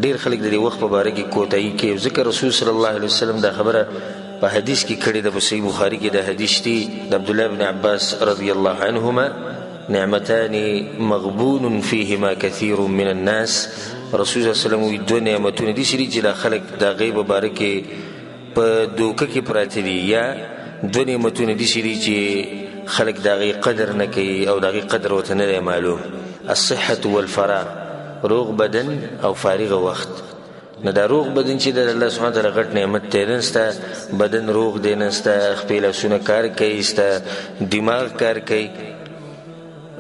ډیر خلک د دې وخت په باره کې کوتاهي کوي ځکه رسول صلی الله علیه وسلم دا خبره په حدیث کې کړې ده. په صحیح بخاري کې دا حدیث دی د عبدالله بن عباس رضی الله عنهما نعمتان مغبون فيهما كثير من الناس. رسول صلی الله علیه وسلم وی دوه نعمتونه دي چې دا خلک د هغې په باره کې په دوکه کې پراته دي، یا دوه نعمتونه دي چې خلک د هغې قدر نه کوي او د هغې قدر ورته نه دی معلوم. الصحة والفراغ، روغ بدن او فارغ وخت. نه دا روغ بدن چې د الله سبحانه وتعالی غټ نعمت دی، نن ستا بدن روغ دی، نن ستا خپې لاسونه کار کوي، ستا دماغ کار کوي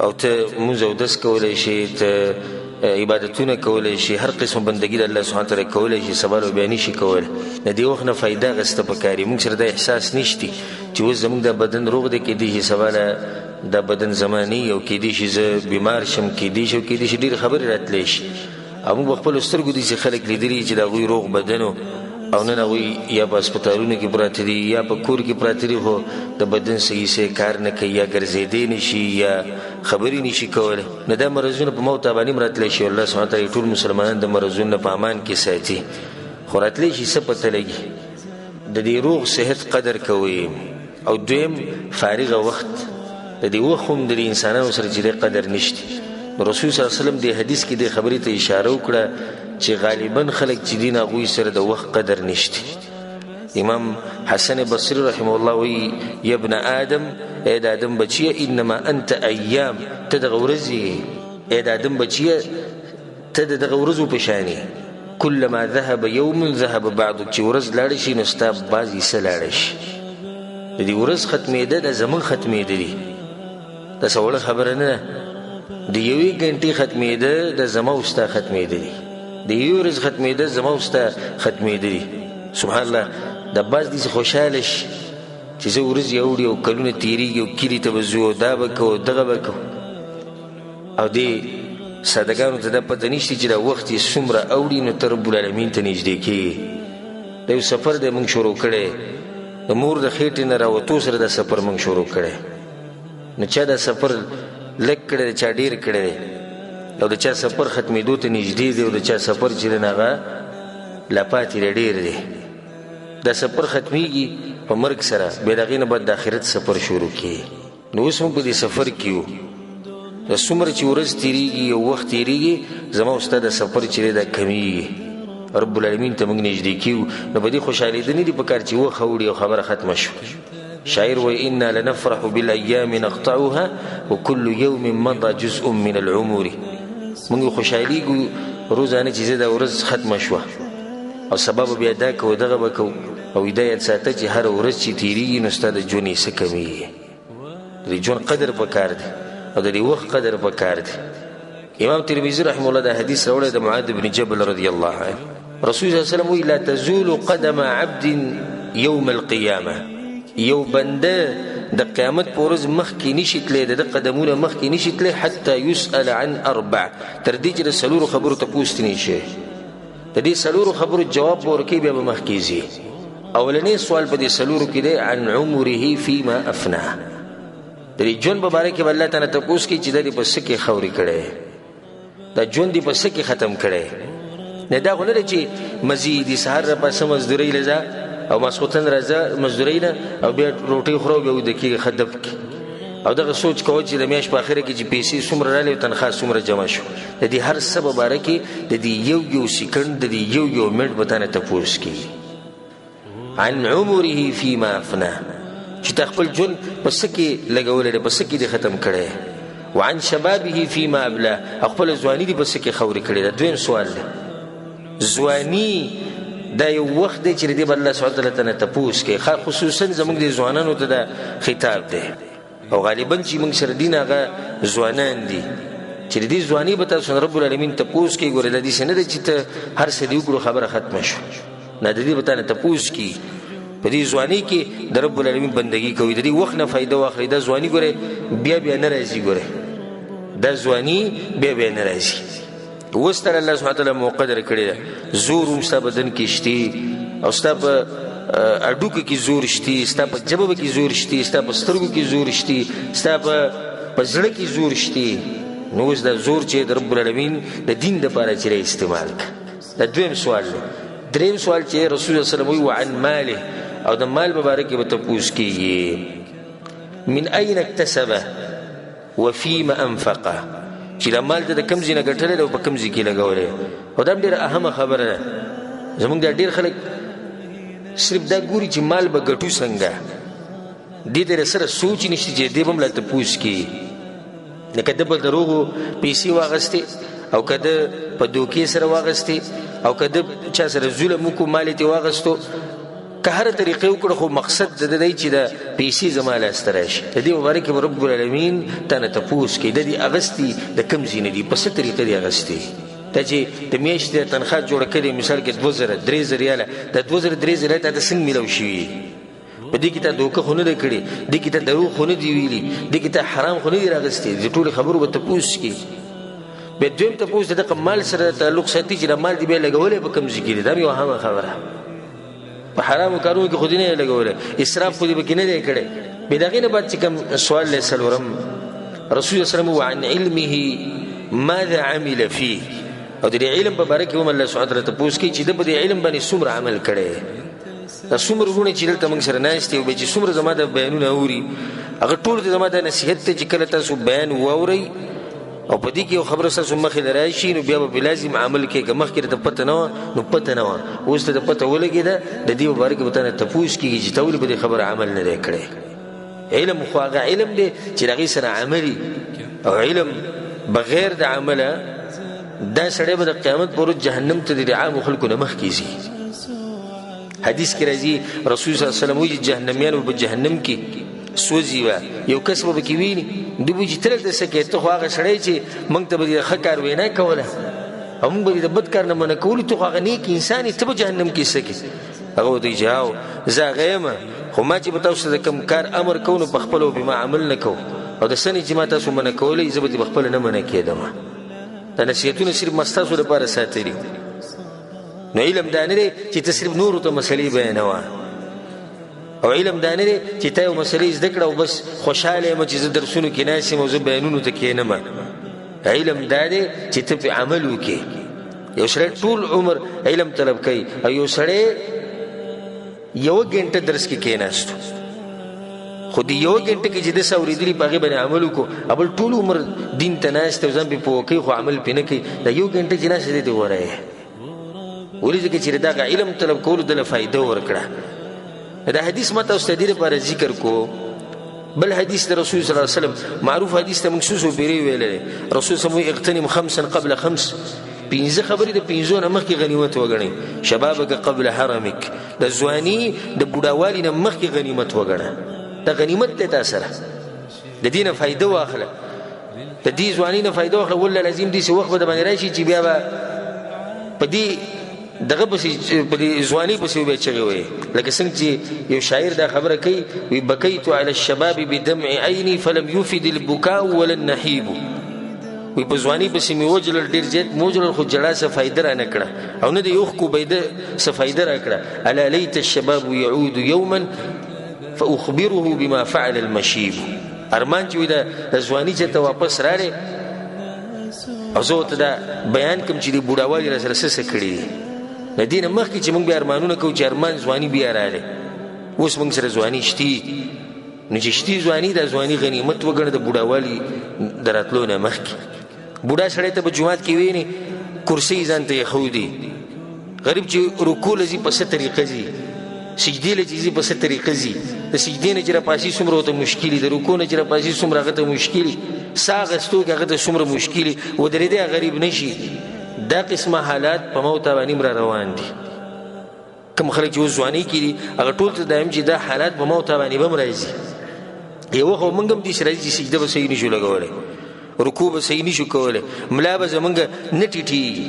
او ته مونځ اودس کولی شي، ته عبادتونه کولی شي، هر قسم بندګي د الله سبحانه وتعالی کولی شي، سبا له بیا نشي کولی. د دې وخت نه فایده اخیسته پکار دي. مونږ سره دا احساس نشتی چې اوس زمونږ دا بدن روغ دی، کیدای شي سبا له دا بدن زماني او کیدای شي زه بیمار شم، کیدای شي ډېرې خبرې راتلی شي. او موږ په خپلو سترګو داسې خلک لیدلي چې د هغوی روغ بدن او نن هغوی یا په هسپتالونو کې پراته دي یا په کور کې پراته دي، خو د بدن صحیح کار نه کوي، یا ګرځېدی نشي یا خبرې نشي کولی. نو دا مرضونه په موته باندې هم راتلی شي. الله سبحانه وتعالی ټول مسلمانان د مرضونو په امان کې ساتي، خو راتلی شي څه پته لګي. د دې روغ صحت قدر کوئ. او دویم فارغه وخت، د دې وخت هم د انسانانو سره چې دی قدر نشته. رسول صلی الله علیه وسلم د حدیث کې د خبرې ته اشاره وکړه چې غالبا خلک چې دین هغوی سره د وخت قدر نشته. امام حسن بصری رحمه الله وی یا ابن آدم، ای د آدم بچیه، انما انت ایام، ته دغه ورځې، ای د آدم بچیه ته د دغه ورځو په شانې، کلما ذهب یوم ذهب بعضک، چې ورځ لاړه شي نو ستا بعض حصه لاړه شي. د دې ورځ ختمېده د زمون ختمېده دي، دا څه وړه خبره نه ده. د یوې ګنټې ختمېده د زما او ستا ختمېده دي، د یوې ورځ ختمېده زما او ستا ختمېده دي. سبحان الله. د بعض داسې خوشحاله شي چې زه ورځې اوړي او کلونه تېرېږي او کلي ته به ځو او دا به کوو دغه به کوو، او دې سادهګانو ته دا پته نشته چې دا وخت یې څومره اوړي نو ته رب العالمین ته نږدې کېږي. دا یو سفر دی موږ شروع کړی، د مور د خېټې نه راوتو سره دا سفر موږ شروع کړی. نو چا دا سفر لږ کړی دی، چا ډېر کړی دی، او د چا سفر ختمېدو ته نږدې دی، او د چا سفر چې دی هغه لا پاتې دی ډېر دی. دا سفر ختمېږي په مرګ سره، بیا د هغې نه بعد د آخرت سفر شروع کېږي. نو اوس موږ په دې سفر کې یو، د څومره چې ورځ تېرېږي او وخت تېرېږي زما او ستا د سفر چې دی دا کمیږي، رب العالمین ته موږ نږدې کېږو. نو په دې خوشحالېده نه دي په کار چې وخت اوړي او خبره ختمه شوه. شاعر وی انا لنفرح بالایام نقطعها وكل یوم مضى جزء من العمر. موږ خوشحالیږو روزانه چې زه دا ورځ ختمه شوه او سبب بیا دا کوو دغه به کوو، او هدایت ساته چې هره ورځ چې تېرېږي نو ستا د ژوند حصه کمیږي. د دې ژوند قدر پکار دی او د دې وخت قدر پکار دی. امام ترمذي رحمه الله دا حدیث راوړی د معاذ بن جبل رضی الله عنه. رسول صلی الله علیه وسلم وی لا تزول قدم عبد یوم القیامه، یو بنده د قیامت په ورځ مخکې نشي تللی، د قدمونه مخکې نشي تللی حتی یسأل عن اربع، تر دې چې د څلورو خبرو تپوس ترې شي. د دې څلورو خبرو جواب به ورکوي، بیا به مخکې ځي. اولنی سوال په دې څلورو کې دی عن عمره فیما افناه، د دې ژوند په باره کې به الله تعالی تپوس کوي چې دا دې په څه کې خورې کړی، دا ژوند دې په څه کې ختم کړی. نه دا خو نه دی چې مزید د سهار راپاسه مزدورۍ له ځه او ماسخوتن راځه مزدورۍ نه او بیا روټۍ خورو بیا ویده کېږي ښه دب کې، او دغه سوچ کوه چې د میاشت په اخره کې چې پیسې څومره راغلې او تنخوا څومره جمع شو. د دې هر څه په باره کې د دې یو سیکنډ د دې یو منټ به تانه تپوس کېږي. عن عمره فیما افناه، چې تا خپل ژوند په څه کې لګولی دی، په څه کې دې ختم کړی. وعن شبابه فیما ابلاه، خپل ځواني دې په څه کې خورې کړې ده. دویم سوال دی، ځواني دا یو وخت دی چې دې به الله سبحانه وتعالی ته نه تپوس کوي. خصوصا زموږ د ځوانانو ته دا خطاب دی، او غالبا چې موږ سره دین هغه ځوانان دي چې د دې ځواني به تاسو رب العالمین تپوس کوي. ګورې د دې څه نه دی چې ته هر څه دې وکړو خبره ختمه شو، نه د دې به تا نه تپوس کوي. په دې ځواني کې د رب العالمین بندګي کوي، د دې وخت نه فایده واخلئ. دا ځواني ګورې بیا نه راځي، ګورې دا ځواني بیا نه راځي. اوس تر الله سبحانه وتعالی مقدر کړی ده، زور هم ستا بدن کې شتي، او ستا په اډوکو کې زور شتي، ستا په ژبه کې زور شتي، ستا په سترګو کې زور شتي، ستا په زړه کې زور شتي. نو اوس دا زور چې د رب العالمین د دین دپاره چې استعمال کړه، دا دویم سوال دی. دریم سوال چې رسول الله صلی الله علیه وسلم وی وعن ماله او د مال مبارک به تپوس کیږي من اين اکتسبه وفيما انفقه چې دا مال د کوم ځای نه ګټلی دی او په کوم ځای کې لګولی او دا هم ډېره اهمه خبره ده. زموږ دا ډېر خلک صرف دا ګوري چې مال به ګټو څنګه دې ته سره سوچ نشته چې دې به هم لا تپوس کیږي. لکه ده په دروغو پیسې واغستې او که ده په دوکې سره واغستې او که ده چا سره ظلم وکړو مال یې ترې واغستو که هره طریقې وکړه خو مقصد د ده دی چې د پیسې زما لاسته راشي. د دې مبارک به رب العالمین تا نه تپوس کوي د دې اغستې د کوم ځای نه دي په څه طریقه دې اغستې. ته چې د میاشتې تنخواه جوړه کړې مثال کې 2000 3000 ریاله دا 2000 3000 ته د څنګه میلاو شوي په دې کې ته دوکه خو نه ده کړې دې کې ته دروغ خو نه دي ویلي دې کې ته حرام خو نه دي راغستې د ټولې خبرو به تپوس کړي. بیا دویم تپوس د دغه مال سره تعلق ساتي چې دا مال دې بیا لګولی په کوم ځای کې دي دا یو اهمه خبره. په حرامو کارونو کې خو دې نه لګولی اسراف خو دې پکې نه دی کړی. بیا د هغې نه بعد چې کوم سوال دی څلورم رسول الله صلی الله علیه وسلم وعن علمه ماذا عمل فيه او د دې علم په باره کې هم الله سبحانه وتعالی تپوس کوي چې ده په دې علم باندې څومره عمل کړی دا څومره وروڼه چې دلته موږ سره ناست دي او بیا چې څومره زما د بیانونه اوري هغه ټول د زما د نصیحت دی چې کله تاسو بیان واورئ او په دې کې یو خبره ستاسو مخې ته راشي نو بیا به لازم عمل کوي که مخکې ته پته نه وه نو پته نه وه اوس ته د پته ولګېده د دې مبارک به تا نه تپوس کېږي چې ته ولې په دې خبره عمل نه دی کړی. علم خو هغه علم دی چې د هغې سره عملي او علم بغیر د عمله دا سړی به د قیامت پر ورځ جهنم ته د عامو خلکو نه مخکې ځي. حدیث کې راځي رسول صلی الله علیه وسلم وایي جهنمیان به په جهنم کې سوځي وه یو کس به پکې ویني دوی به چې تلل د څه کوې ته خو هغه سړی چې موږ ته به د ښه کار وینا کوله او موږ به د بد کار نه منع کولو ته خو هغه نیک انسان یې ته به جهنم کې څه کوې هغه ورته وایي چې هاو زه هغه یم خو ما چې به تاسو ته د کوم کار امر کوو نو په خپله به ما عمل نه کوو او د څه نه چې ما تاسو منع کولی زه به دې په خپله نه منع کېدم. دا نصیحتونه صرف ما ستاسو لپاره ساتلي. نو علم دا نه دی چې ته صرف نورو ته مسلې بیانوه او علم دا نه دی چې ته یو مسلې زده کړه او بس خوشحاله یم چې زه درسونو کې ناست یم او زه بیانونو ته کښېنم. علم دا دی چې ته پې عمل وکړې. یو سړی ټول عمر علم طلب کوي او یو سړی یوه ګنټه درس کې کښېناستو خو د یوه ګنټه کې چې داسې اورېدلي په هغې باندې عمل وکړو بل ټول عمر دین ته ناست او ځان پې پوه کوي خو عمل پې نه کوي دا یو ګنټه چې ناست دی غوره یې ولې ځکه چې د دغه علم طلب کولو دله فایده ورکړه. دا حدیث ما تاسو ته دې لپاره ذکر کو. بل حدیث د رسول صلی الله علیه وسلم معروف حدیث ته موږ څو پیرې ویلی رسول صلی الله علیه وسلم اغتنم خمسا قبل خمس 5 خبرې د 5 نه مخکې غنیمت وګڼئ. شبابک قبل حرمک د ځواني د بوډاوالي نه مخکې غنیمت وګڼه. دا غنیمت دی تا سره د دې نه فایده واخله د دې ځواني نه فایده واخله والله لازم داسې وخت به د باندې راشي چې بیا به په دې دغه پسې په دې ځواني پسې بیا چغې وایي لکه څنګه چې یو شاعر دا خبره کوي وی بکیت علی الشباب بدمع عیني فلم یفد البکاء ولا النحیب وی په ځواني پسې مې وجلل ډېر زیات مې وجلل خو جړا څه فایده را نه کړه او نه د اوښکو بیده څه فایده را کړه. الا لیت الشباب یعود یوما فاخبره بما فعل المشیب. ارمان چې وي د ځواني چې ته واپس راړې او زه ورته دا بیان کوم چې د بوډاوالي را سره څه کړي دي. د دې نه مخکې چې موږ بیا ارمانونه کوو چې ارمان ځواني بیا راغلی اوس موږ سره ځواني شتي نو چې شتي ځواني دا ځواني غنیمت وګڼه د بوډاوالي د راتلو نه مخکې. بوډا سړی ته به جومات کې ویني کرسۍ ځان ته ایښودي غریب چې رکوع له ځي په څه طریقه ځي سجدې له چې ځي په څه طریقه ځي د سجدې نه چې راپاسي څومره ورته مشکل د رکوع نه چې راپاسي څومره هغه ته مشکل ساه اخیستو کې هغه ته څومره مشکل ودرېدی غریب نه شي. دا قسمه حالات په موته باندې را روان دي. کوم خلک چې اوس ځواني کې دي هغه ټول ته دایم چې دا حالات په موته باندې به هم راځي. یو خو موږ هم داسې راځي چې سجده به صحیح نشو لګولی رکوع به صحیح نشو کولی ملا به زمونږ نه ټیټېږي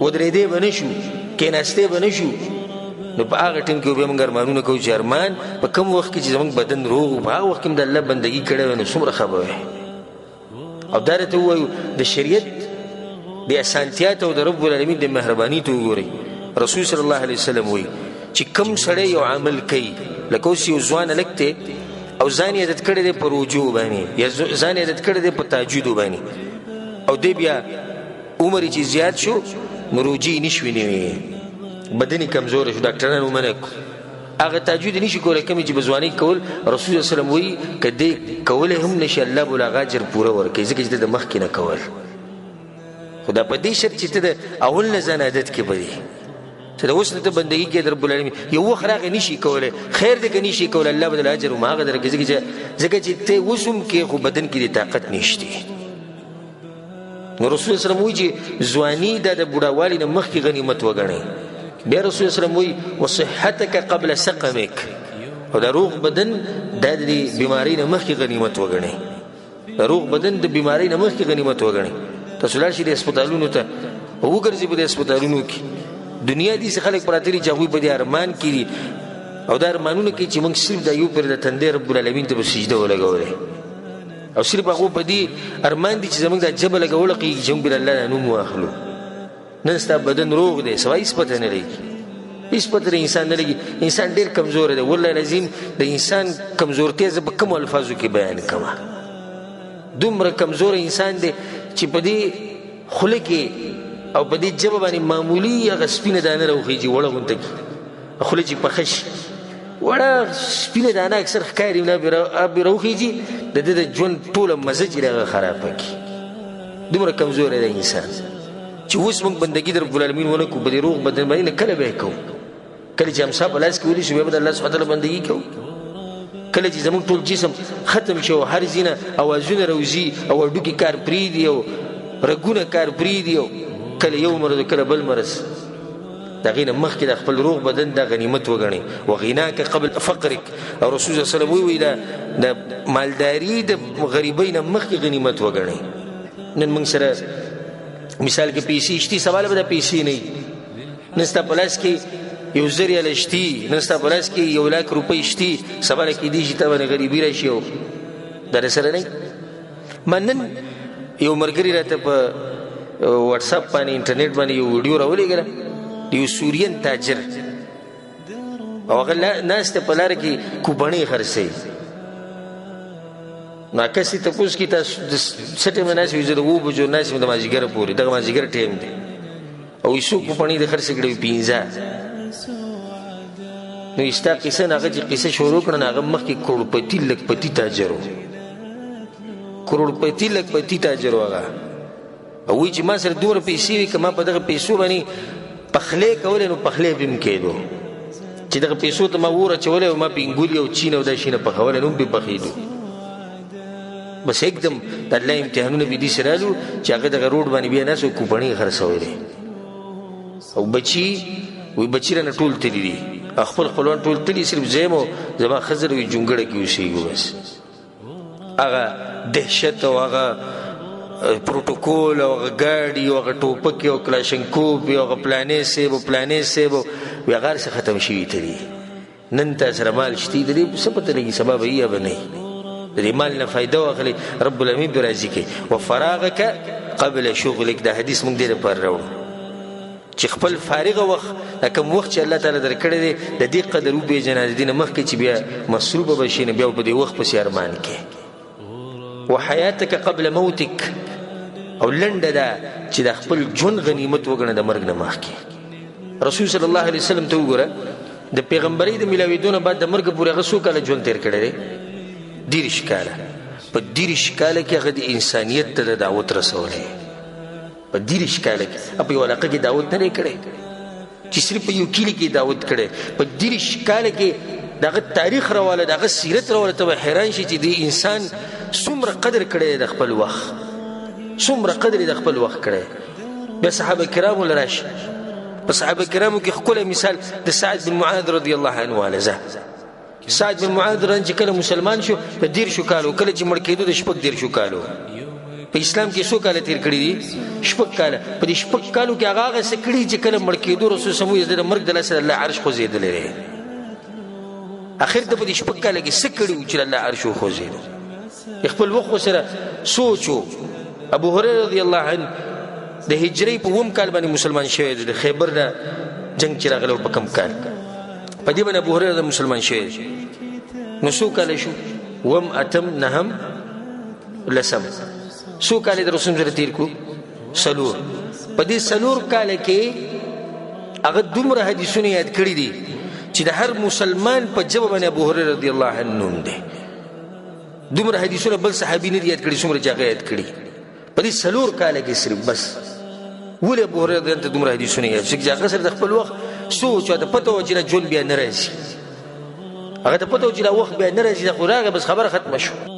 ودرېدی به نه شو کېناستی به نه شو. نو په هغه ټیم کې بیا موږ ارمانونه کوو چې ارمان په کوم وخت کې چې زموږ بدن روغ و په هغه وخت کې د الله بندګي کړې وی نو څومره ښه به وی. او دا راته ووایو د شریعت د اسانتیا ته او د رب العالمین د مهرباني ته وګورئ. رسول صلی الله علیه وسلم وایي چې کوم سړی یو عمل کوي لکه اوس یو ځوان هلک دی او ځان یې عادت کړی دی په روجو باندې یا ځان یې عادت کړی دی په تهجدو باندې او دی بیا عمر چې زیات شو نو روجي نشوي نیوي بدن کمزور شو ډاکټرانو منع هغه تهجد نشي کولی کومې چې بزواني کول رسول الله صلی الله علیه وسلم وایي که دې کولی هم نشي الله به له هغه اجر پوره ورکوي ځکه چې د مخکې نه کول خو دا په دې شرط چې ته د اول نه ځان عادت کې به چې د اوس نه ته بندګي کې د رب العالمین یو وخت راغی نشي کولی خیر دی که نشي کولی الله به دله اجر هماغه درکوي ځکه چې ته اوس هم کې خو بدن کې د طاقت نشتی نو رسول الله صلی الله علیه وسلم وایي چې ځواني دا د بوډاوالي نه مخکې غنیمت وګڼئ بیا رسول الله صلی الله علیه وسلم وایي وصحتک قبل سقمک او دا روغ بدن دا د بیماری نه مخکې غنیمت وګڼئ روغ بدن د بیماری نه مخکې غنیمت وګڼئ تاسو لاړ شئ د هسپتالونو ته وګرځئ په دې هسپتالونو کې دنیا دي چې خلک پراته دي چې هغوی په دې ارمان کې دي او دا ارمانونه کوي چې موږ صرف دا یو پرې د تندې رب العالمین ته به سجده ولګولی او صرف هغو په دې ارمان دي چې زموږ دا جبه لګوله کېږي چې موږ به د الله نه نوم واخلو نن ستا بدن روغ دی سوا هېڅ پته نه لګي هېڅ پته د انسان نه لګي انسان ډېر کمزوری دی والله العظیم د انسان کمزورتیا زه په کومو الفاظو کې بیان کومه دومره کمزوری انسان دی چې په دې خوله کې او په دې ژبه باندې معمولي هغه سپینه دانه راوخیږي وړه غونته کې خوله چې پخه شي وړه سپینه دانه اکثر ښکاري بې راوخیږي د ده د ژوند ټوله مزه چې دی هغه خرابه کړي دومره کمزوری دی انسان چې اوس موږ بندګي د رب العالمین ونه کړو په دې روغ بدن باندې نه کله به یې کوو کله چې امسا په لاس کې ونیسو بیا به د الله سبحانه وتعالی بندګي کوو کله چې زموږ ټول جسم ختم شي او هر ځینه اوازونه راوځي او هډوکي کار پرېږدي او رګونه کار پرېږدي او کله یو مرض کله بل مرض د هغې نه مخکې د خپل روغ بدن دا غنیمت وګڼئ وغناک قبل فقرک او رسول الله صلی الله علیه وسلم وایي د مالداري د غریبۍ نه مخکې غنیمت وګڼئ نن موږ سره مثال کې پیسې شتي سوال به د پیسې نه وي نن ستا په لاس کې یو زر ریاله شتي نن ستا په لاس کې 1 لاک روپۍ شتي سبا کېدای شي ته باندې غریبي راشي او دا درسره نه ما نن یو ملګري راته په واتساپ باندې انټرنیټ باندې یو ویډیو راولېږله د یو سورین تاجر او هغه ناسته په لاره کې کوپڼې خرڅوي نو کس یې تپوس کړي تاسو د څه ټایم نه ناست وي زه د 7 بجو ناست یم د مازدیګره پورې دغه مازدیګر ټایم دی او یې څو کوپڼې د خرڅې کړې وي 15 نو یې ستا قصه نه هغه چې قصه شروع کړه نو هغه مخکې کروڑپتی لکپتی تاجر و کروڑپتی لکپتی تاجر و هغه او وایي چې ما سره دومره پیسې وي که ما په دغه پیسو باندې پخلی کولی نو پخلی به م کېدو چې دغه پیسو ته ما اور اچولی او ما پینګولي او چین او دا شینه پخولی نو هم پې پخېدو بس एकदम د الله امتحانونه به دې سره رالو چې هغه دغه روډ باندې بیا ناست او کوپڼې خرڅولی او بچي وایي بچي رانه ټول تلي دي خپل خپلوان ټول تلي صرف زه یم او زما ښځه وایي جونګړه کې اوسېږو بس هغه دهشت او هغه پروتوکول او هغه ګاډي او هغه ټوپکې او کلاشنکوف او هغه پلانې صیب او پلانې صیب وایي هغه هر څه ختم شوي تلي نن تا سره مال شتي د دې څه پته لګي سبا به یې یا به نه د دې مال نه فایده واخلي رب العالمین به راضي کوي وفراغک قبل شغلک دا حدیث موږ دې لپاره راوړو چې خپل فارغه وخت دا کوم وخت چې الله تعالی درکړی دی د دې قدر وپېژنه د دې نه مخکې چې بیا مصروفه به شي نه بیا په دې وخت پسې ارمان کې وحیاتک قبل موتک او لنډه ده چې د خپل ژوند غنیمت وګڼه د مرګ نه مخکې رسول صلی الله علیه وسلم ته وګوره د پیغمبرۍ د میلاوېدو نه بعد د مرګ پورې هغه څو کاله ژوند تېر کړی دی 30 کاله په 30 کاله کې هغه د انسانیت ته د دعوت رسولی په 30 کاله کې په یو علاقه کې دعوت نه دی کړی چې صرف په یو کلي کې دعوت کړی په 30 کاله کې دغه تاریخ راواله دغه سیرت راواله ته به حیران شي چې د انسان څومره قدر کړی د خپل وخت څومره قدر د خپل وخت کړی بیا صحابه کرامو له راشي په صحابه کرامو کې ښکلی مثال د سعد بن معاذ رضی الله عنه والزه سعد بن معاذ چې کله مسلمان شو په 10 کالو کله چې مړ کېدو د 10 کالو په اسلام کې څو کاله تیر کړي دي 10 کاله په دې 10 کالو کې هغه څه کړي چې کله مړ کېدو رسول صلی الله علیه وسلم د مرګ د لاسه الله عرش خوځېدلی دی اخر ته په دې 10 کاله کې څه کړي چې الله عرش خوځېدو خپل وخت سره سوچو ابو هريره رضی الله عنه د هجرې په 1 کال باندې مسلمان شوی دی د خیبر نه جنگ چې راغلی په کم کال په دې باندې ابو هريره مسلمان شوی نو څو کاله شو 1 8 9 10 څو کاله د رسول سره تیر کو سلور په دې 4 کاله کې هغه دومره حدیثونه یاد کړي دي چې د هر مسلمان په ژبه باندې ابو هريره رضی الله عنه نوم دی. دومره حدیثونه بل صحابي نه یاد کړي څومره چې هغه یاد کړي په دې 4 کاله کې صرف. بس ولې ابو هريره رضی الله عنه دومره حدیثونه یاد چې هغه سره د خپل وخت سوچ او د پته و چې ژوند بیا نه راځي، هغه ته پته و چې وخت بیا نه راځي، خو راغی بس خبره ختمه شو.